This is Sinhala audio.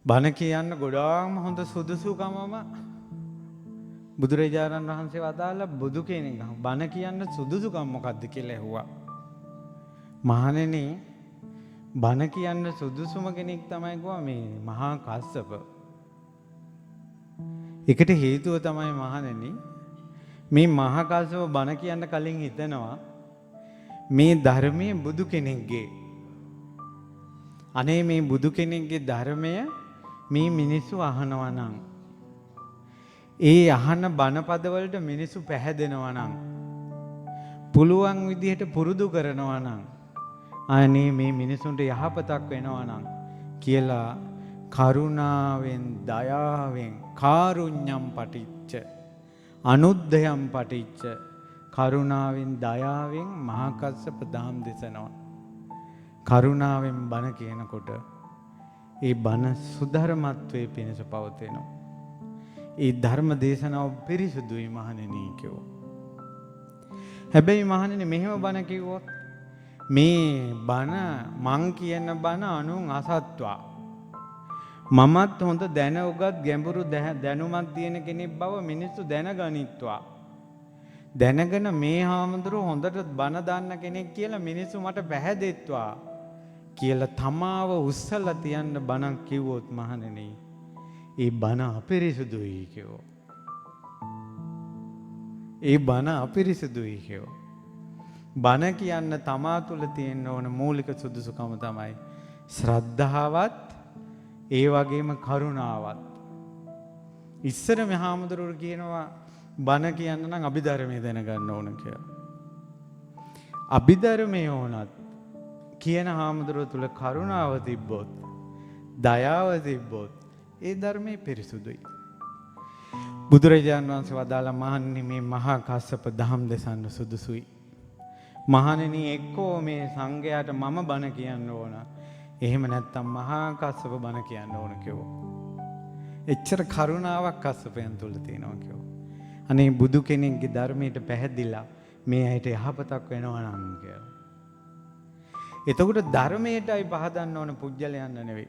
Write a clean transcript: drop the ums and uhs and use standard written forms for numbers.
බණ කියන්න ගොඩාක්ම හොඳ සුදුසුකමම බුදුරජාණන් වහන්සේ වදාළ බුදු කෙනෙක් බණ කියන්න සුදුසුකම් මොකක්ද කියලා ඇහුවා. මහණෙනි බණ කියන්න සුදුසුම කෙනෙක් තමයි ගෝ මේ මහා කස්සප. ඒකට හේතුව තමයි මහණෙනි මේ මහා කස්සප බණ කියන්න කලින් හිතනවා මේ ධර්මයේ බුදු කෙනෙක්ගේ. අනේ මේ බුදු කෙනෙක්ගේ ධර්මය මේ මිනිස්සු අහනවා නම් ඒ අහන බණපද වලට මිනිස්සු පැහැදෙනවා නම් පුළුවන් විදිහට පුරුදු කරනවා නම් අනේ මේ මිනිසුන්ට යහපතක් වෙනවා නම් කියලා කරුණාවෙන් දයාවෙන් කාරුණ්‍යම් පටිච්ච අනුද්දයම් පටිච්ච කරුණාවෙන් දයාවෙන් මහා කස්සප දහම් දෙසනවා. කරුණාවෙන් බණ කියනකොට ඒ බණ සුධර්මත්වයේ පිණිස පවතිනවා. ඒ ධර්ම දේශනාව පිරිසුදුයි මහණෙනි කිව්වා. හැබැයි මහණෙනි මෙහෙම බණ කිව්වොත් මේ බණ මං කියන බණ අනුන් අසත්වා මමත් හොඳ දැන උගත් ගැඹුරු දැනුමක් තියෙන කෙනෙක් බව මිනිස්සු දැනගනිත්වා. දැනගෙන මේ හාමුදුරුවෝ හොඳට බණ දන්න කෙනෙක් කියලා මිනිස්සු මට පැහැදෙත්වා කියලා තමාව උස්සලා තියන්න බණක් කිව්වොත් මහණෙනි ඒ බණ අපිරිසුදුයි කියෝ. ඒ බණ අපිරිසුදුයි කියෝ. බණ කියන්න තමා තුළ තියෙන්න ඕන මූලික සුදුසුකම තමයි ශ්‍රද්ධාවත් ඒ වගේම කරුණාවත්. ඉස්සර මහාමුදුරුවෝ කියනවා බණ කියන්න නම් අභිධර්මයේ දැනගන්න ඕන කියලා. අභිධර්මයේ ඕනත් කියන හාමුදුරුවෝ තුල කරුණාව තිබ්බොත්, දයාව තිබ්බොත් ඒ ධර්මයේ පිරිසුදුයි. බුදුරජාණන් වහන්සේ වදාළ මහණෙනි මේ මහා කස්සප දහම් දෙසන්න සුදුසුයි. මහණෙනි එක්කෝ මේ සංඝයාට මම බණ කියන්න ඕන. එහෙම නැත්නම් මහා කස්සප බණ කියන්න ඕන කිව්වා. එච්චර කරුණාවක් කස්සපයන් තුල තියෙනවා කිව්වා. අනේ බුදු කෙනෙක්ගේ ධර්මයට පැහැදිලා මේ ඇයිට යහපතක් වෙනවා නම් කියලා. එතකොට ධර්මයටයි පහදන්න ඕන පුජ්‍යලයන් නෙවෙයි.